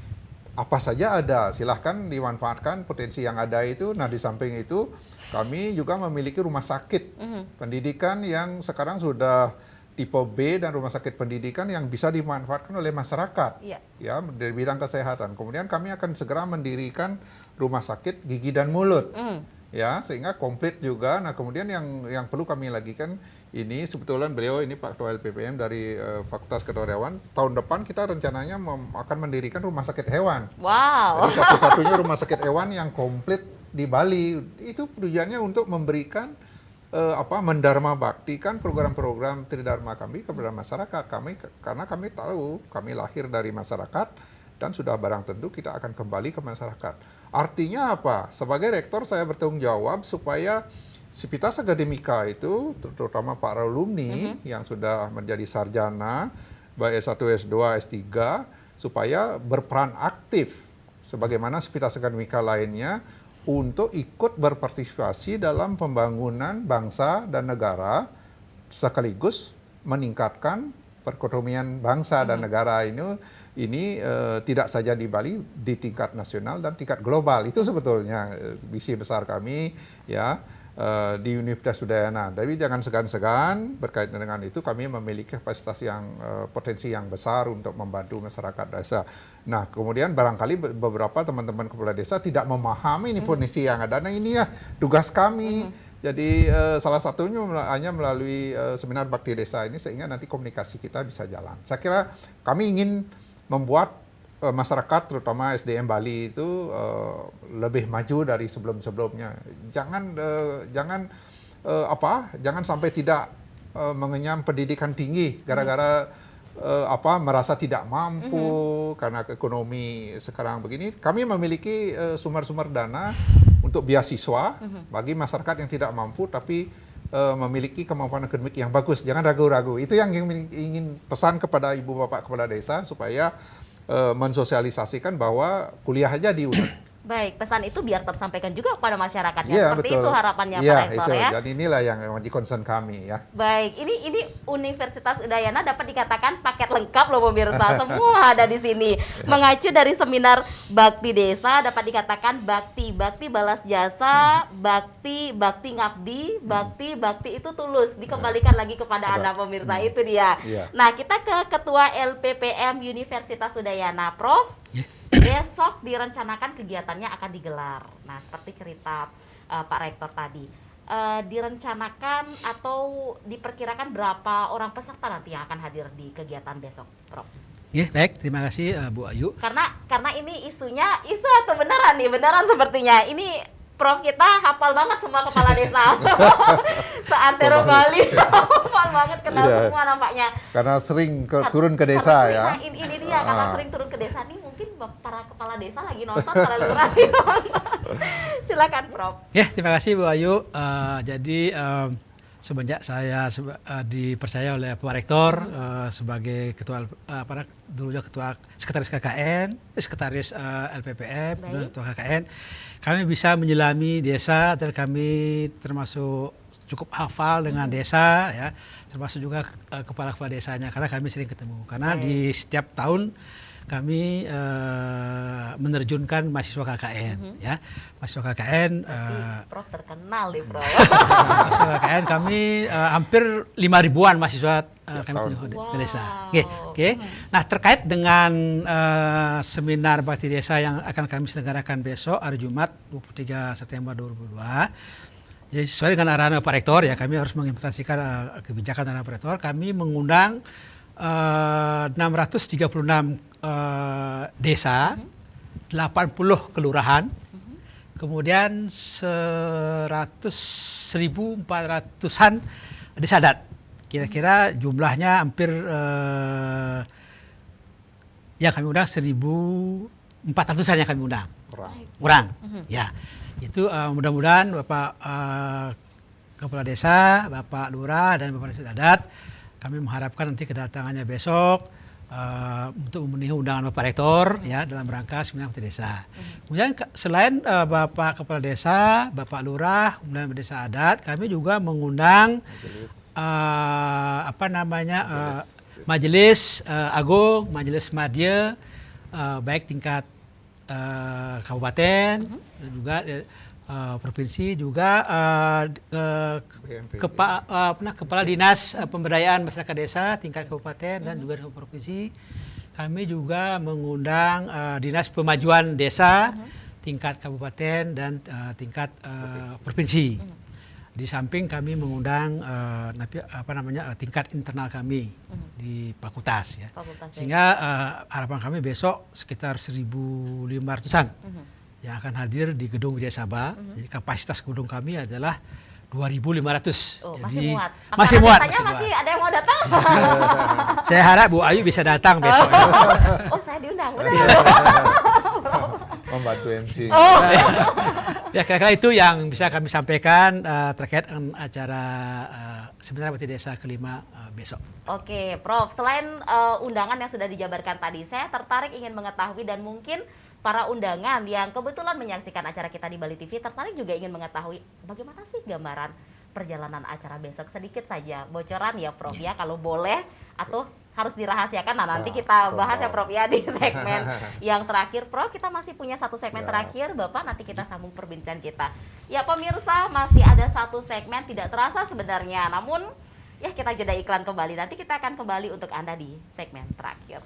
Apa saja ada, silahkan dimanfaatkan potensi yang ada itu. Nah, di samping itu kami juga memiliki rumah sakit pendidikan yang sekarang sudah tipe B dan rumah sakit pendidikan yang bisa dimanfaatkan oleh masyarakat, ya, dari bidang kesehatan. Kemudian kami akan segera mendirikan rumah sakit gigi dan mulut, ya, sehingga komplit juga. Nah, kemudian yang perlu kami lagikan ini, sebetulnya beliau ini Pak Ketua LPPM dari Fakultas Kedokteran. Tahun depan kita rencananya akan mendirikan rumah sakit hewan. Wow. Jadi satu-satunya rumah sakit hewan yang komplit di Bali. Itu tujuannya untuk memberikan mendharma baktikan program-program tridharma kami kepada masyarakat. Karena kami tahu kami lahir dari masyarakat dan sudah barang tentu kita akan kembali ke masyarakat. Artinya apa? Sebagai rektor saya bertanggung jawab supaya Sivitas Akademika itu, terutama para alumni yang sudah menjadi sarjana, baik S1, S2, S3, supaya berperan aktif sebagaimana Sivitas Akademika lainnya untuk ikut berpartisipasi dalam pembangunan bangsa dan negara, sekaligus meningkatkan perekonomian bangsa dan negara ini tidak saja di Bali, di tingkat nasional dan tingkat global. Itu sebetulnya visi besar kami, ya, di Universitas Udayana. Tapi jangan segan-segan berkaitan dengan itu, kami memiliki kapasitas yang potensi yang besar untuk membantu masyarakat desa. Nah, kemudian barangkali beberapa teman-teman kepala desa tidak memahami ini potensi yang ada. Nah, inilah tugas kami. Jadi salah satunya hanya melalui seminar bakti desa ini, sehingga nanti komunikasi kita bisa jalan. Saya kira kami ingin membuat masyarakat, terutama SDM Bali itu lebih maju dari sebelum-sebelumnya. Jangan sampai tidak mengenyam pendidikan tinggi gara-gara merasa tidak mampu karena ekonomi sekarang begini. Kami memiliki sumber-sumber dana untuk beasiswa bagi masyarakat yang tidak mampu tapi memiliki kemampuan akademik yang bagus. Jangan ragu-ragu. Itu yang ingin pesan kepada Ibu Bapak Kepala Desa supaya mensosialisasikan bahwa kuliah aja di UNED. Baik, pesan itu biar tersampaikan juga kepada masyarakatnya. Ya, Seperti betul. itu harapannya Ya, Pak Rektor, itu. ya. Dan inilah yang menjadi concern kami, ya. Baik, ini Universitas Udayana dapat dikatakan paket lengkap loh pemirsa. Semua ada di sini. Mengacu dari seminar Bakti Desa, dapat dikatakan bakti balas jasa, bakti ngabdi, bakti itu tulus, dikembalikan lagi kepada Anda pemirsa. Itu dia. Iya. Nah, kita ke Ketua LPPM Universitas Udayana, Prof. Besok direncanakan kegiatannya akan digelar. Nah, seperti cerita Pak Rektor tadi, direncanakan atau diperkirakan berapa orang peserta nanti yang akan hadir di kegiatan besok, Prof? Ya, baik, terima kasih Bu Ayu. Karena ini isu atau beneran nih, beneran sepertinya. Ini Prof kita hafal banget semua kepala desa. Seantero Bali, hafal banget, kenal semua nampaknya. Karena sering turun ke desa, ya. Nah, ini dia, karena sering turun ke desa nih, mungkin para kepala desa lagi nonton, para lurah lagi nonton. Silakan, Prof. Ya, terima kasih Bu Ayu. Jadi semenjak saya dipercaya oleh Pak Rektor sebagai ketua dulunya ketua sekretaris KKN, sekretaris LPPM, ketua KKN, kami bisa menyelami desa dan kami termasuk cukup hafal dengan desa, ya, termasuk juga kepala-kepala desanya karena kami sering ketemu. Karena di setiap tahun kami menerjunkan mahasiswa KKN, ya, mahasiswa KKN. Prof terkenal nih, Prof. Mahasiswa KKN kami hampir 5.000-an mahasiswa kami ke desa. Oke. Nah, terkait dengan seminar bakti desa yang akan kami selenggarakan besok hari Jumat 23 September 2022. Jadi sesuai dengan arahan Pak Rektor, ya, kami harus mengimplementasikan kebijakan arahan Pak Rektor. Kami mengundang 636 desa, 80 kelurahan, kemudian 1.400-an desa adat. Kira-kira jumlahnya hampir yang kami undang 1.400-an yang kami undang. Orang. Ya. Itu mudah-mudahan Bapak Kepala Desa, Bapak Lurah dan Bapak Desa Adat, kami mengharapkan nanti kedatangannya besok untuk memenuhi undangan Bapak Rektor ya dalam rangka seminar bakti desa. Kemudian selain Bapak Kepala Desa, Bapak Lurah, kemudian Bapak Desa Adat, kami juga mengundang majelis agung, majelis madya, baik tingkat kabupaten dan juga provinsi, juga kepala dinas pemberdayaan masyarakat desa tingkat kabupaten dan juga provinsi. Kami juga mengundang dinas pemajuan desa tingkat kabupaten dan tingkat provinsi. Di samping kami mengundang tingkat internal kami di fakultas ya. Sehingga harapan kami besok sekitar 1.500-an yang akan hadir di gedung Widya Sabha. Jadi kapasitas gedung kami adalah 2.500. Jadi masih muat. Masih ada yang mau datang? Saya harap Bu Ayu bisa datang besok. Oh, saya diundang. Udah. Membantu MC. Ya, kira-kira itu yang bisa kami sampaikan terkait dengan acara seminar bakti desa kelima besok. Oke, Prof. Selain undangan yang sudah dijabarkan tadi, saya tertarik ingin mengetahui, dan mungkin para undangan yang kebetulan menyaksikan acara kita di Bali TV tertarik juga ingin mengetahui bagaimana sih gambaran perjalanan acara besok. Sedikit saja bocoran ya Prof ya, kalau boleh, atau harus dirahasiakan. Nah, nanti kita bahas ya Prof ya di segmen yang terakhir. Prof, kita masih punya satu segmen terakhir. Bapak, nanti kita sambung perbincangan kita. Ya pemirsa, masih ada satu segmen tidak terasa sebenarnya, namun ya kita jeda iklan kembali. Nanti kita akan kembali untuk Anda di segmen terakhir.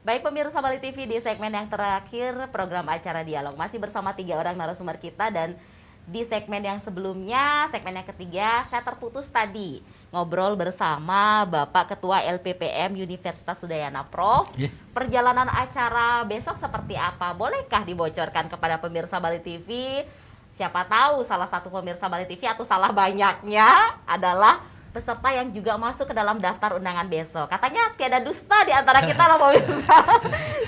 Baik pemirsa Bali TV, di segmen yang terakhir program acara Dialog masih bersama 3 orang narasumber kita, dan di segmen yang sebelumnya, segmen yang ketiga, saya terputus tadi ngobrol bersama Bapak Ketua LPPM Universitas Udayana. Prof, perjalanan acara besok seperti apa? Bolehkah dibocorkan kepada pemirsa Bali TV? Siapa tahu salah satu pemirsa Bali TV atau salah banyaknya adalah peserta yang juga masuk ke dalam daftar undangan besok. Katanya tiada dusta di antara kita loh pemirsa.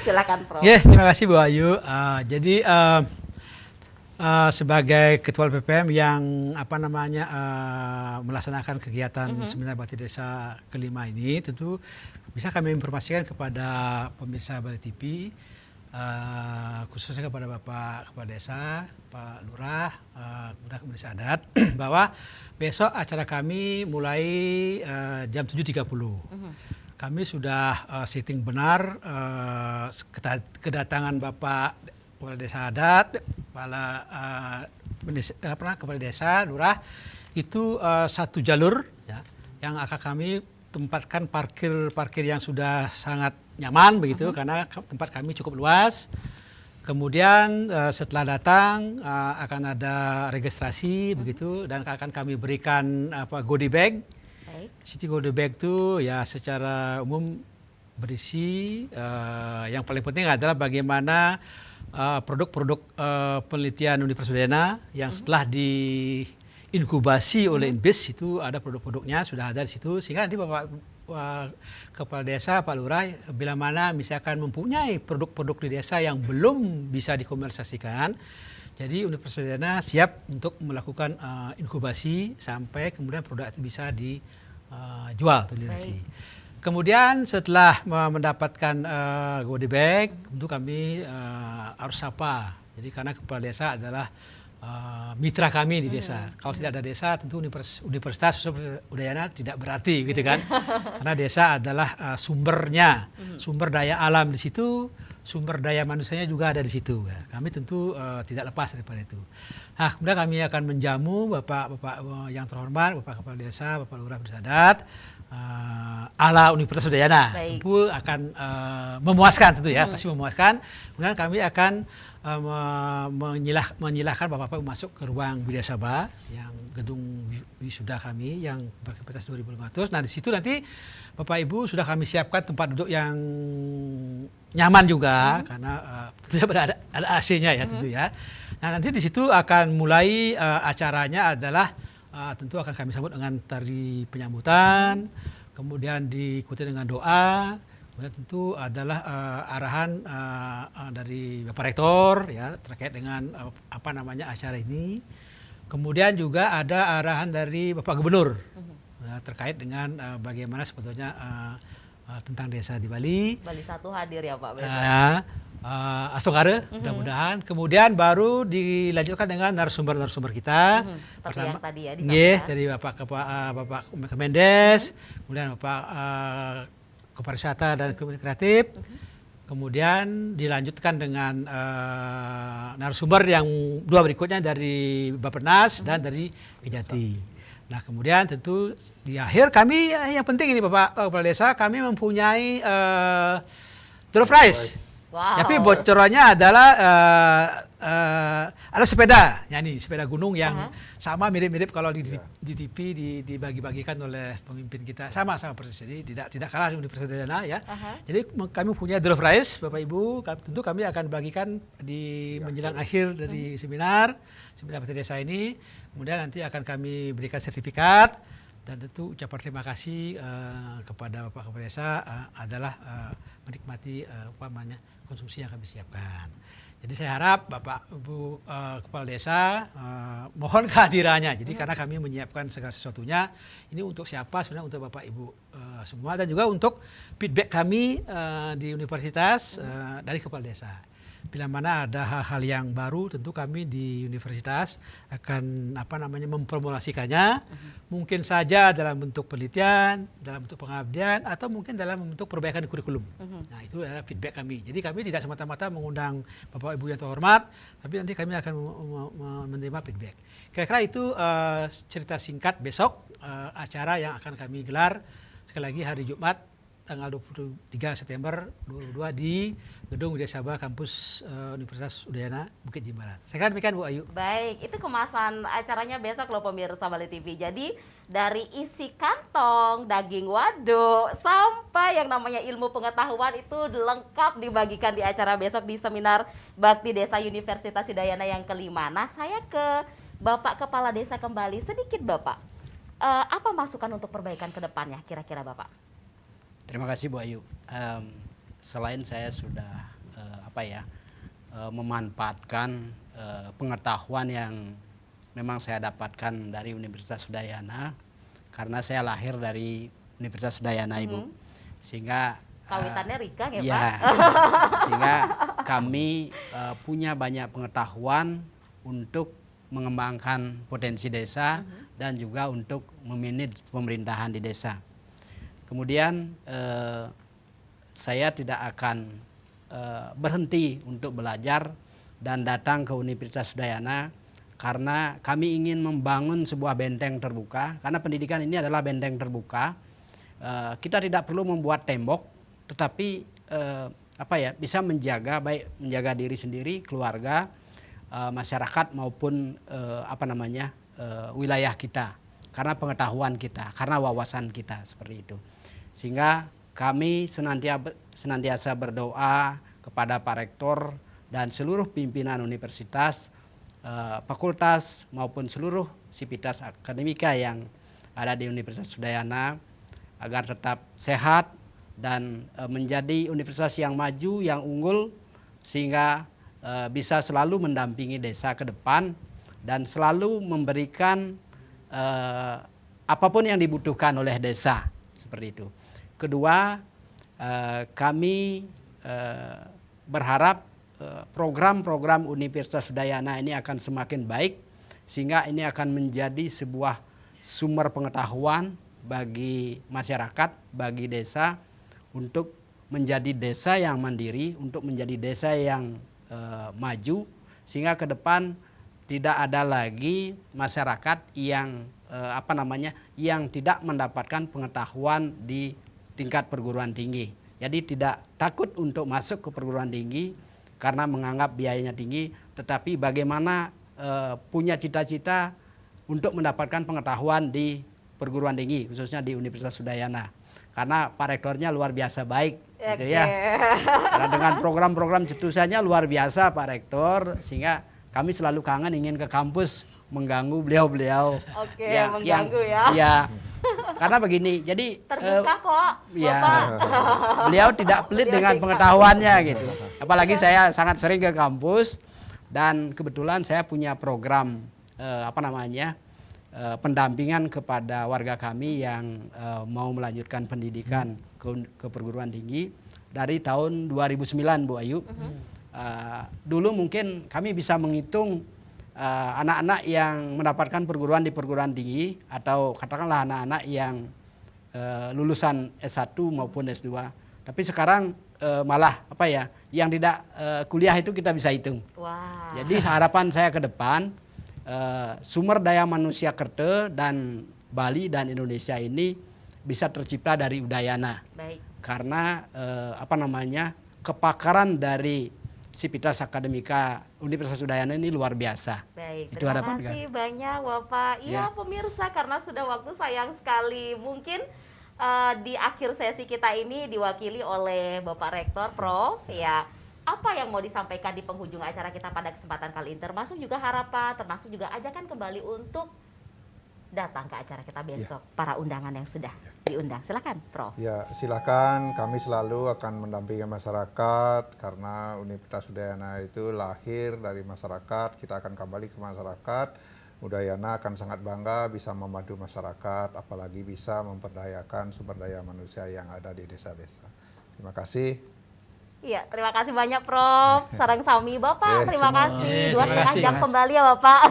Silakan Prof. Terima kasih Bu Ayu. Jadi sebagai Ketua LPPM yang melaksanakan kegiatan seminar bakti desa kelima ini, tentu bisa kami informasikan kepada pemirsa Bali TV, khususnya kepada Bapak Kepala Desa, Pak Lurah, kemudian Kepala Desa Adat, bahwa besok acara kami mulai jam 7.30. Kami sudah setting benar kedatangan Bapak Kepala Desa Adat, Kepala Desa, Lurah, itu satu jalur ya, yang akan kami tempatkan parkir yang sudah sangat nyaman begitu, karena tempat kami cukup luas. Kemudian setelah datang akan ada registrasi begitu, dan akan kami berikan goodie bag. City goodie bag itu ya secara umum berisi yang paling penting adalah bagaimana produk-produk penelitian Universitas Udayana yang setelah diinkubasi oleh INBIS, itu ada produk-produknya sudah ada di situ, sehingga nanti Bapak Kepala Desa, Pak Lurah, bila mana misalkan mempunyai produk-produk di desa yang belum bisa dikomersialisasikan, jadi Universitas Udayana siap untuk melakukan inkubasi sampai kemudian produk itu bisa dijual atau dilunasi. Kemudian setelah mendapatkan goodie bag, tentu kami harus sapa. Jadi karena Kepala Desa adalah mitra kami di desa. Kalau tidak ada desa, tentu Universitas Udayana tidak berarti, gitu kan? Karena desa adalah sumbernya, sumber daya alam di situ, sumber daya manusianya juga ada di situ. Kami tentu tidak lepas daripada itu. Nah, kemudian kami akan menjamu Bapak yang terhormat, Bapak Kepala Desa, Bapak Lurah Desa Adat, ala Universitas Udayana. Baik. Tentu akan memuaskan tentu ya, pasti memuaskan. Kemudian kami akan menyilahkan Bapak-Bapak masuk ke ruang Widya Sabha yang gedung wisuda kami yang berkapasitas 2.500. Nah di situ nanti Bapak Ibu sudah kami siapkan tempat duduk yang nyaman juga karena tentunya ada AC-nya ya tentu ya. Nah nanti di situ akan mulai acaranya adalah tentu akan kami sambut dengan tari penyambutan, kemudian diikuti dengan doa, kemudian tentu adalah arahan dari Bapak Rektor ya terkait dengan apa namanya acara ini. Kemudian juga ada arahan dari Bapak Gubernur terkait dengan bagaimana sebetulnya tentang desa di Bali. Bali 1 hadir ya Pak. Astogare mudah-mudahan. Kemudian baru dilanjutkan dengan narasumber-narasumber kita. Seperti yang tadi ya dari Bapak Kemendes, kemudian Bapak Kepariwisata dan Ekonomi Kreatif. Kemudian dilanjutkan dengan narasumber yang dua berikutnya dari Bappenas dan dari Kejati. Nah kemudian tentu di akhir kami yang penting ini Bapak Kepala Desa, kami mempunyai door prize. Wow. Tapi bocorannya adalah ada sepeda, ya nih sepeda gunung yang sama mirip-mirip kalau di TV dibagi-bagikan oleh pemimpin kita sama persis. Jadi tidak kalah di Universitas Udayana ya. Jadi kami punya door prize Bapak Ibu, tentu kami akan bagikan di menjelang akhir dari seminar Bakti Desa ini. Kemudian nanti akan kami berikan sertifikat dan tentu ucapan terima kasih kepada Bapak Kepala Desa adalah menikmati konsumsi yang kami siapkan. Jadi saya harap Bapak Ibu Kepala Desa mohon kehadirannya. Jadi karena kami menyiapkan segala sesuatunya ini untuk siapa sebenarnya untuk Bapak Ibu semua dan juga untuk feedback kami di universitas dari Kepala Desa. Bila mana ada hal-hal yang baru tentu kami di universitas akan memformulasikannya mungkin saja dalam bentuk penelitian, dalam bentuk pengabdian atau mungkin dalam bentuk perbaikan kurikulum. Nah, itu adalah feedback kami. Jadi kami tidak semata-mata mengundang Bapak Ibu yang terhormat, tapi nanti kami akan menerima feedback. Kira-kira itu cerita singkat besok acara yang akan kami gelar sekali lagi hari Jumat tanggal 23 September 2022 di Gedung Widya Sabha Kampus Universitas Udayana Bukit Jimbaran. Saya kira demikian Bu Ayu. Baik, itu kemasan acaranya besok loh pemirsa Bali TV. Jadi dari isi kantong, daging waduk, sampai yang namanya ilmu pengetahuan itu lengkap dibagikan di acara besok di seminar Bakti Desa Universitas Udayana yang kelima. Nah saya ke Bapak Kepala Desa kembali sedikit Bapak. Apa masukan untuk perbaikan ke depannya kira-kira Bapak? Terima kasih Bu Ayu. Selain saya sudah memanfaatkan pengetahuan yang memang saya dapatkan dari Universitas Udayana, karena saya lahir dari Universitas Udayana Ibu, sehingga kawitannya Rika ya ya, Pak? sehingga kami punya banyak pengetahuan untuk mengembangkan potensi desa dan juga untuk memanage pemerintahan di desa. Kemudian saya tidak akan berhenti untuk belajar dan datang ke Universitas Udayana karena kami ingin membangun sebuah benteng terbuka, karena pendidikan ini adalah benteng terbuka. Kita tidak perlu membuat tembok, tetapi bisa menjaga diri sendiri, keluarga, masyarakat maupun wilayah kita, karena pengetahuan kita, karena wawasan kita seperti itu. Sehingga kami senantiasa berdoa kepada Pak Rektor dan seluruh pimpinan universitas, fakultas maupun seluruh sivitas akademika yang ada di Universitas Udayana agar tetap sehat dan menjadi universitas yang maju, yang unggul, sehingga bisa selalu mendampingi desa ke depan dan selalu memberikan apapun yang dibutuhkan oleh desa, seperti itu. Kedua, kami berharap program-program Universitas Udayana ini akan semakin baik, sehingga ini akan menjadi sebuah sumber pengetahuan bagi masyarakat, bagi desa, untuk menjadi desa yang mandiri, untuk menjadi desa yang maju, sehingga ke depan tidak ada lagi masyarakat yang yang tidak mendapatkan pengetahuan di tingkat perguruan tinggi. Jadi tidak takut untuk masuk ke perguruan tinggi karena menganggap biayanya tinggi, tetapi bagaimana punya cita-cita untuk mendapatkan pengetahuan di perguruan tinggi, khususnya di Universitas Udayana. Karena Pak Rektornya luar biasa baik, gitu ya. Karena dengan program-program cetusannya luar biasa Pak Rektor, sehingga kami selalu kangen ingin ke kampus mengganggu beliau-beliau. Mengganggu ya. Ya, karena begini, jadi Terbuka kok, ya, Bapak. beliau tidak pelit dengan pengetahuannya gitu. Apalagi saya sangat sering ke kampus dan kebetulan saya punya program pendampingan kepada warga kami yang mau melanjutkan pendidikan ke perguruan tinggi dari tahun 2009 Bu Ayu. Dulu mungkin kami bisa menghitung anak-anak yang mendapatkan perguruan di perguruan tinggi atau katakanlah anak-anak yang lulusan S1 maupun S2. Tapi sekarang malah yang tidak kuliah itu kita bisa hitung. Wah. Jadi harapan saya ke depan sumber daya manusia Kerte dan Bali dan Indonesia ini bisa tercipta dari Udayana. Baik. Karena kepakaran dari Sivitas Akademika Universitas Udayana ini luar biasa. Baik, Itu terima harapan kasih banyak Bapak. Iya Ya. pemirsa, karena sudah waktu sayang sekali. Mungkin di akhir sesi kita ini diwakili oleh Bapak Rektor, Prof. Ya, apa yang mau disampaikan di penghujung acara kita pada kesempatan kali ini? Termasuk juga harapan, termasuk juga ajakan kembali untuk datang ke acara kita besok. Para undangan yang sudah diundang. Silakan, Prof. Ya, silakan. Kami selalu akan mendampingi masyarakat karena Universitas Udayana itu lahir dari masyarakat. Kita akan kembali ke masyarakat. Udayana akan sangat bangga bisa memadu masyarakat, apalagi bisa memperdayakan sumber daya manusia yang ada di desa-desa. Terima kasih. Iya, terima kasih banyak Prof. Sarang Sami Bapak, terima kasih. 2,5 kasih, jam Mas. kembali ya Bapak.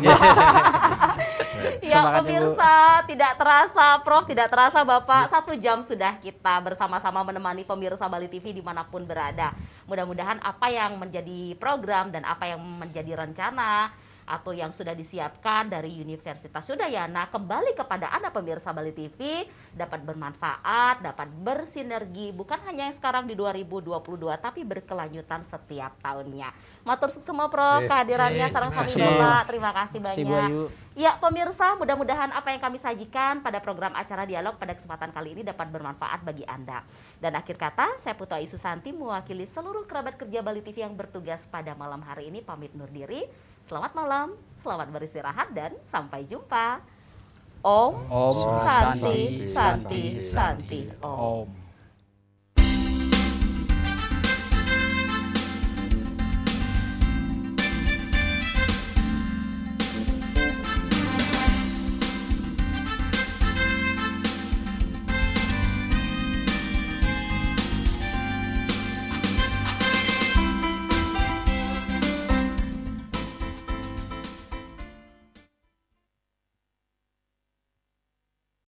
Ya Semangat, Ibu. pemirsa, tidak terasa Prof, tidak terasa Bapak. 1 jam sudah kita bersama-sama menemani pemirsa Bali TV dimanapun berada. Mudah-mudahan apa yang menjadi program dan apa yang menjadi rencana atau yang sudah disiapkan dari Universitas Udayana kembali kepada Anda pemirsa Bali TV dapat bermanfaat, dapat bersinergi bukan hanya yang sekarang di 2022 tapi berkelanjutan setiap tahunnya. Matur sukses semua Prof kehadirannya sareng terima sami kasih. Bapak. Terima kasih Terima kasih, Bu banyak. Ayu. Ya pemirsa, mudah-mudahan apa yang kami sajikan pada program acara dialog pada kesempatan kali ini dapat bermanfaat bagi Anda. Dan akhir kata, saya Putu Ayu Susanti mewakili seluruh kerabat kerja Bali TV yang bertugas pada malam hari ini pamit undur diri. Selamat malam, selamat beristirahat dan sampai jumpa. Om Om Santi Santi Santi Santi Santi Om. Om.